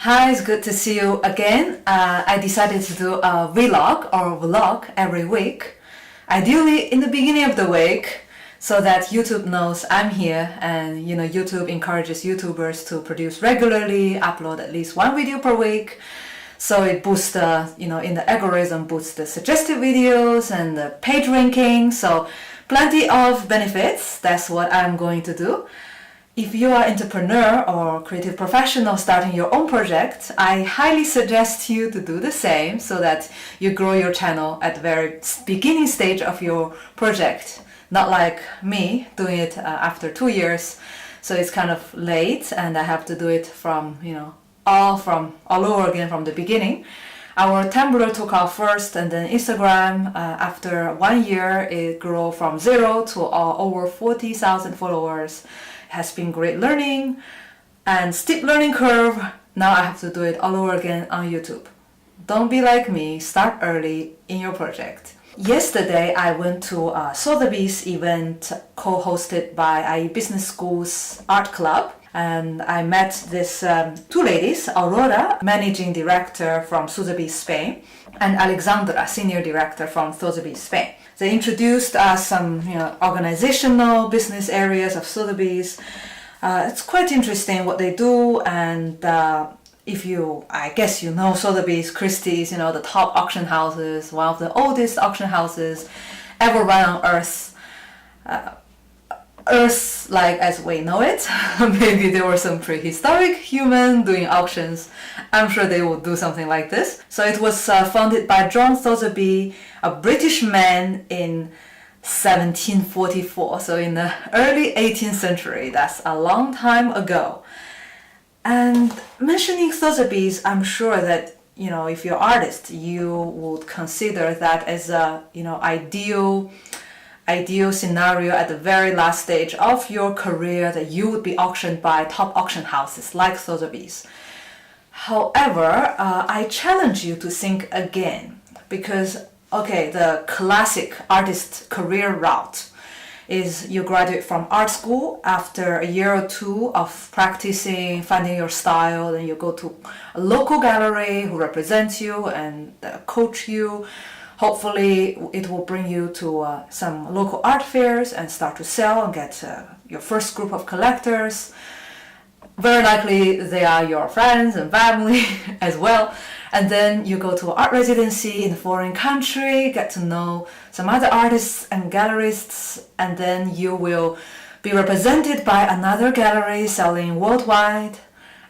Hi, it's good to see you again. I decided to do a vlog every week, ideally in the beginning of the week, so that YouTube knows I'm here, and YouTube encourages YouTubers to produce regularly, upload at least one video per week. So it boosts the, in the algorithm, boosts the suggested videos and the page ranking. So plenty of benefits. That's what I'm going to do. If you are an entrepreneur or creative professional starting your own project, I highly suggest you to do the same so that you grow your channel at the very beginning stage of your project. Not like me doing it after 2 years. So it's kind of late and I have to do it from, all over again from the beginning. Our Tumblr took off first, and then Instagram, after 1 year, it grew from 0 to over 40,000 followers. Has been great learning and steep learning curve. Now I have to do it all over again on YouTube. Don't be like me, start early in your project. Yesterday I went to Sotheby's event co-hosted by IE Business School's art club, and I met this two ladies, Aurora, managing director from Sotheby's Spain, and Alexandra, senior director from Sotheby's Spain. They introduced us some organizational business areas of Sotheby's. It's quite interesting what they do, and I guess you know Sotheby's, Christie's, the top auction houses, one of the oldest auction houses ever run on Earth. Earth like as we know it. Maybe there were some prehistoric human doing auctions. I'm sure they would do something like this. So it was founded by John Sotheby, a British man in 1744. So in the early 18th century. That's a long time ago. And mentioning Sotheby's, I'm sure that if you're an artist, you would consider that as a ideal scenario at the very last stage of your career, that you would be auctioned by top auction houses like Sotheby's. However, I challenge you to think again, because the classic artist career route is you graduate from art school. After a year or two of practicing, finding your style, then you go to a local gallery who represents you and coach you. Hopefully it will bring you to some local art fairs and start to sell and get your first group of collectors. Very likely they are your friends and family as well. And then you go to art residency in a foreign country, get to know some other artists and gallerists, and then you will be represented by another gallery selling worldwide.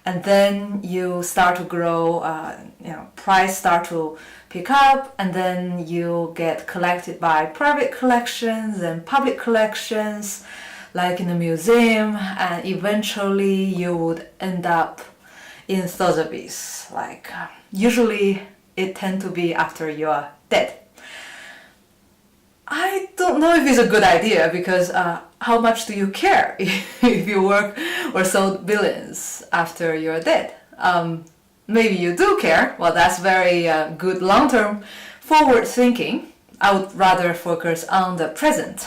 And then you start to grow, price start to pick up, and then you get collected by private collections and public collections, like in a museum, and eventually you would end up in Sotheby's. Usually it tends to be after you are dead. I don't know if it's a good idea, because how much do you care if you work or sold billions after you're dead? Maybe you do care. Well, that's very good long-term forward thinking. I would rather focus on the present.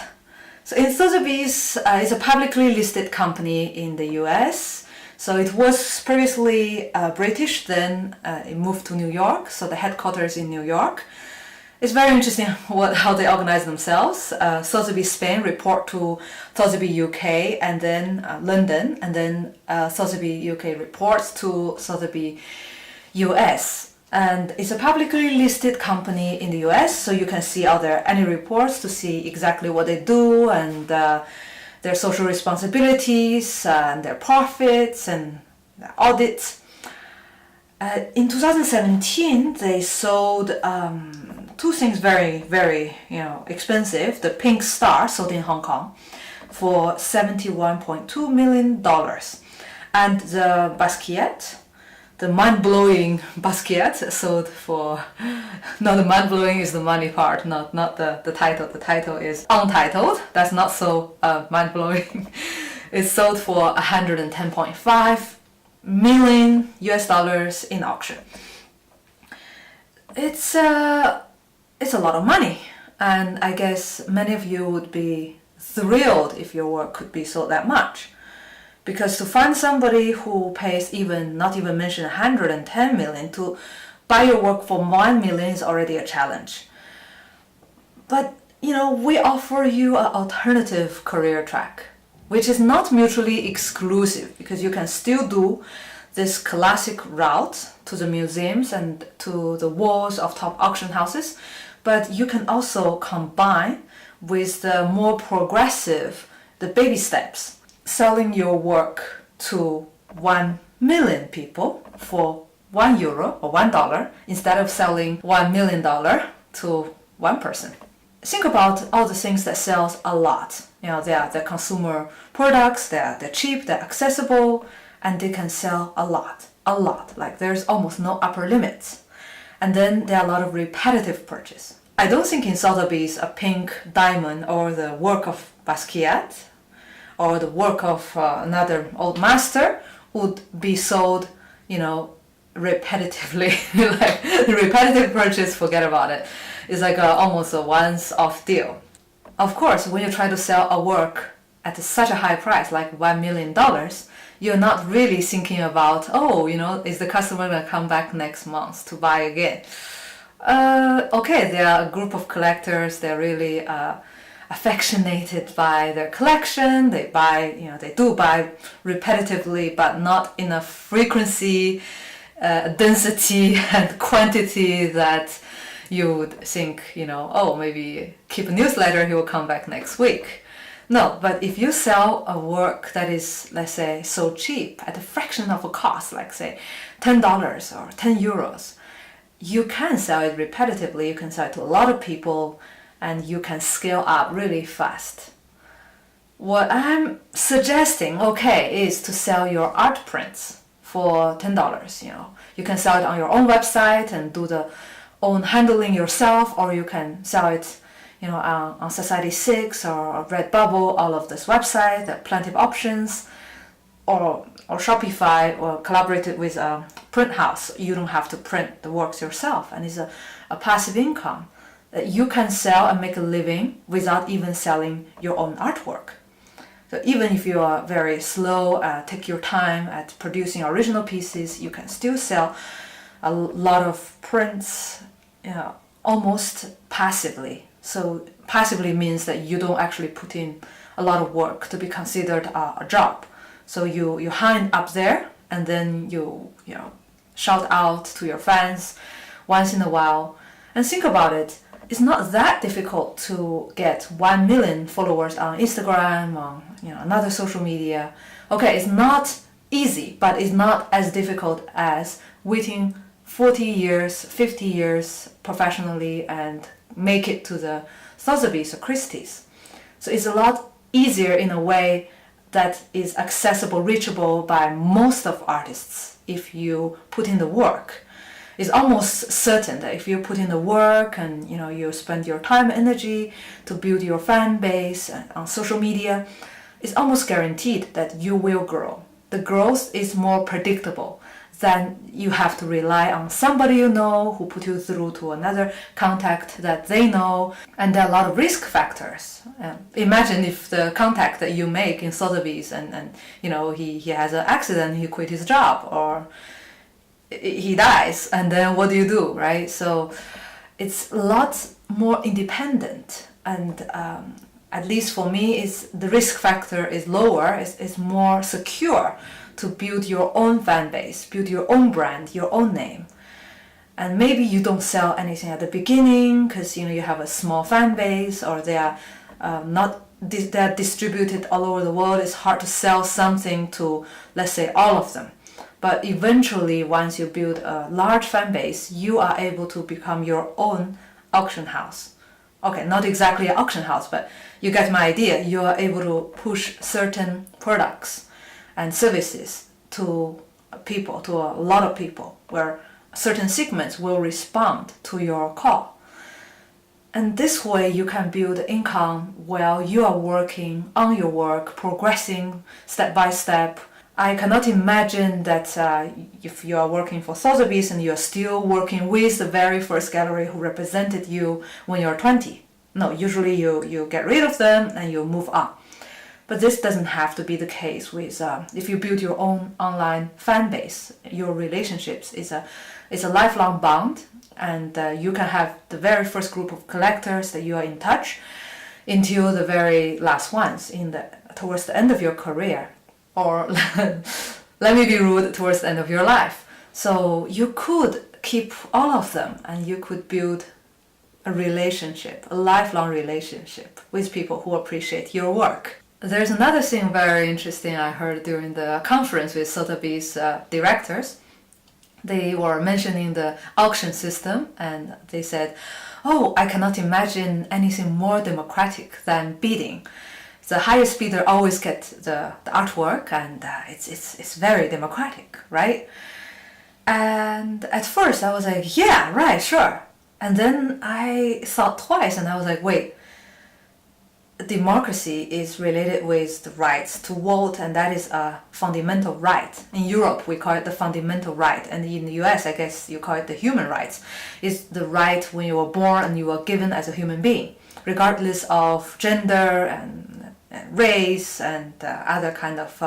So in Sotheby's is a publicly listed company in the US. So it was previously British, then it moved to New York. So the headquarters in New York. It's very interesting how they organize themselves. Sotheby Spain report to Sotheby UK, and then London, and then Sotheby UK reports to Sotheby US. And it's a publicly listed company in the US, so you can see all their annual reports to see exactly what they do and their social responsibilities and their profits and audits. In 2017, they sold two things very, very expensive. The Pink Star sold in Hong Kong for $71.2 million, and the Basquiat, the mind-blowing Basquiat, sold for the mind-blowing is the money part, not the title. The title is untitled. That's not so mind-blowing. It's sold for $110.5 million in auction. It's a lot of money, and I guess many of you would be thrilled if your work could be sold that much, Because to find somebody who pays not even mention 110 million to buy your work for 1 million is already a challenge. But we offer you an alternative career track, which is not mutually exclusive, because you can still do this classic route to the museums and to the walls of top auction houses, but you can also combine with the more progressive, the baby steps, selling your work to 1 million people for €1 or $1 instead of selling $1 million to one person. Think about all the things that sells a lot. They are the consumer products, they're cheap, they're accessible, and they can sell a lot. Like there's almost no upper limits. And then there are a lot of repetitive purchase. I don't think in Sotheby's a pink diamond or the work of Basquiat or the work of another old master would be sold, repetitively. Like repetitive purchase, forget about it. It's like almost a once-off deal. Of course, when you try to sell a work at such a high price, like $1 million, you're not really thinking about, is the customer going to come back next month to buy again? Okay, they are a group of collectors. They're really affectionated by their collection. They do buy repetitively, but not in a frequency, density, and quantity that you would think, maybe keep a newsletter, he will come back next week. No, but if you sell a work that is, let's say, so cheap, at a fraction of a cost, like say $10 or €10, you can sell it repetitively, you can sell it to a lot of people, and you can scale up really fast. What I'm suggesting, is to sell your art prints for $10. You can sell it on your own website and do the own handling yourself, or you can sell it on Society6 or Redbubble, all of this website, there are plenty of options, or Shopify, or collaborated with a print house. You don't have to print the works yourself, and it's a passive income that you can sell and make a living without even selling your own artwork. So even if you are very slow, take your time at producing original pieces, you can still sell a lot of prints almost passively. So passively means that you don't actually put in a lot of work to be considered a job. So you hang up there, and then you shout out to your fans once in a while. And think about it, it's not that difficult to get 1 million followers on Instagram, on another social media. Okay, it's not easy, but it's not as difficult as waiting 40 years, 50 years professionally and make it to the Sotheby's or Christie's. So it's a lot easier in a way that is accessible, reachable by most of artists if you put in the work. It's almost certain that if you put in the work and you spend your time and energy to build your fan base on social media, it's almost guaranteed that you will grow. The growth is more predictable than you have to rely on somebody who put you through to another contact that they know, and there are a lot of risk factors. Imagine if the contact that you make in Sotheby's and he has an accident, he quit his job, or he dies, and then what do you do, right? So it's a lot more independent, and at least for me, the risk factor is lower, it's more secure to build your own fan base, build your own brand, your own name. And maybe you don't sell anything at the beginning because you have a small fan base, or they are they're distributed all over the world. It's hard to sell something to, let's say, all of them. But eventually, once you build a large fan base, you are able to become your own auction house. Okay, not exactly an auction house, but you get my idea. You are able to push certain products and services to people, to a lot of people, where certain segments will respond to your call. And this way you can build income while you are working on your work, progressing step by step. I cannot imagine that if you are working for Sotheby's and you are still working with the very first gallery who represented you when you're 20. No, usually you get rid of them and you move on. But this doesn't have to be the case with if you build your own online fan base. Your relationships is a lifelong bond, and you can have the very first group of collectors that you are in touch until the very last ones towards the end of your career, or let me be rude, towards the end of your life. So you could keep all of them, and you could build a relationship, a lifelong relationship with people who appreciate your work. There's another thing very interesting I heard during the conference with Sotheby's directors. They were mentioning the auction system, and they said, "Oh, I cannot imagine anything more democratic than bidding. The highest bidder always gets the artwork, and it's very democratic, right?" And at first I was like, yeah, right, sure. And then I thought twice, and I was like, wait, democracy is related with the rights to vote, and that is a fundamental right. In Europe, we call it the fundamental right, and in the US, I guess you call it the human rights. It's the right when you were born and you were given as a human being, regardless of gender and race and other kind of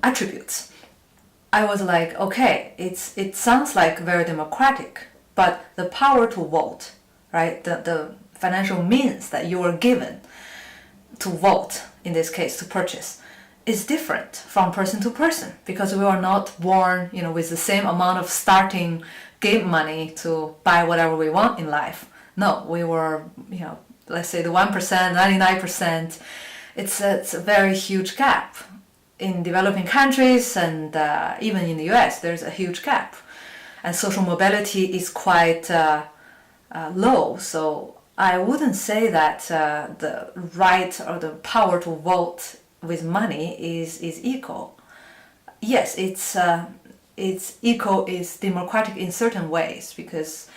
attributes. I was like, okay, it sounds like very democratic, but the power to vote, right, the financial means that you were given to vote, in this case to purchase, is different from person to person, because we are not born, with the same amount of starting game money to buy whatever we want in life. No, we were, let's say the 1%, 99%. It's a very huge gap. In developing countries and even in the US, there's a huge gap, and social mobility is quite low. So I wouldn't say that the right or the power to vote with money is equal. Yes, it's equal, is democratic in certain ways, because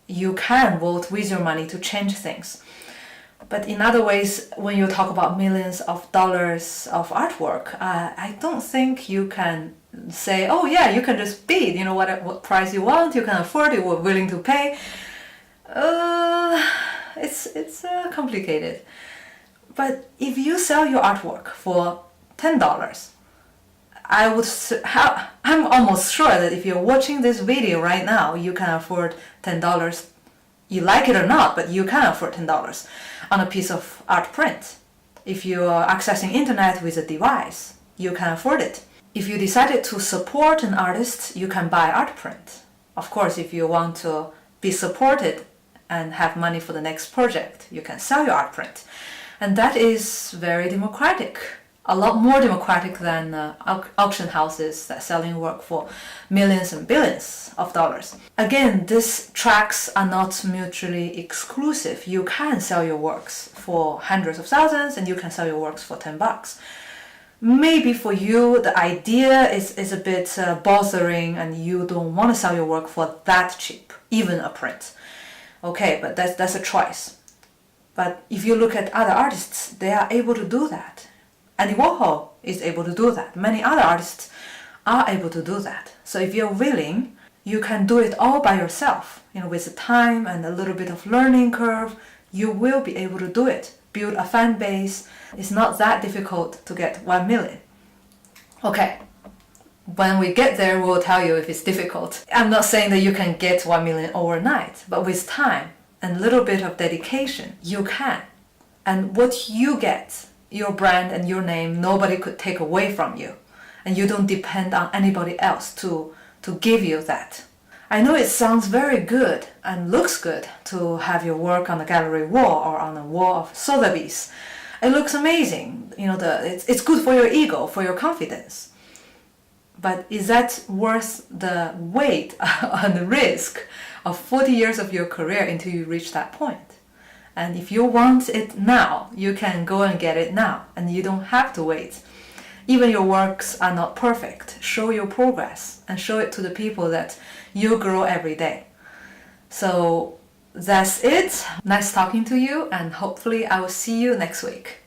you can vote with your money to change things. But in other ways, when you talk about millions of dollars of artwork, I don't think you can say, oh yeah, you can just bid, what price you want, you can afford, you're willing to pay. It's complicated. But if you sell your artwork for $10, I'm almost sure that if you're watching this video right now, you can afford $10. You like it or not, but you can afford $10 on a piece of art print. If you are accessing internet with a device, you can afford it. If you decided to support an artist, you can buy art print. Of course, if you want to be supported and have money for the next project, you can sell your art print. And that is very democratic. A lot more democratic than auction houses that selling work for millions and billions of dollars. Again, these tracks are not mutually exclusive. You can sell your works for hundreds of thousands, and you can sell your works for $10. Maybe for you, the idea is a bit bothering, and you don't want to sell your work for that cheap, even a print. Okay, but that's a choice. But if you look at other artists, they are able to do that. Andy Warhol is able to do that. Many other artists are able to do that. So if you're willing, you can do it all by yourself. With the time and a little bit of learning curve, you will be able to do it. Build a fan base. It's not that difficult to get 1 million. Okay, when we get there, we'll tell you if it's difficult. I'm not saying that you can get 1 million overnight, but with time and a little bit of dedication, you can. And what you get, your brand and your name, nobody could take away from you, and you don't depend on anybody else to give you that. I know it sounds very good and looks good to have your work on the gallery wall or on the wall of Sotheby's. It looks amazing. It's good for your ego, for your confidence. But is that worth the weight and the risk of 40 years of your career until you reach that point? And if you want it now, you can go and get it now, and you don't have to wait. Even your works are not perfect. Show your progress and show it to the people that you grow every day. So that's it. Nice talking to you, and hopefully I will see you next week.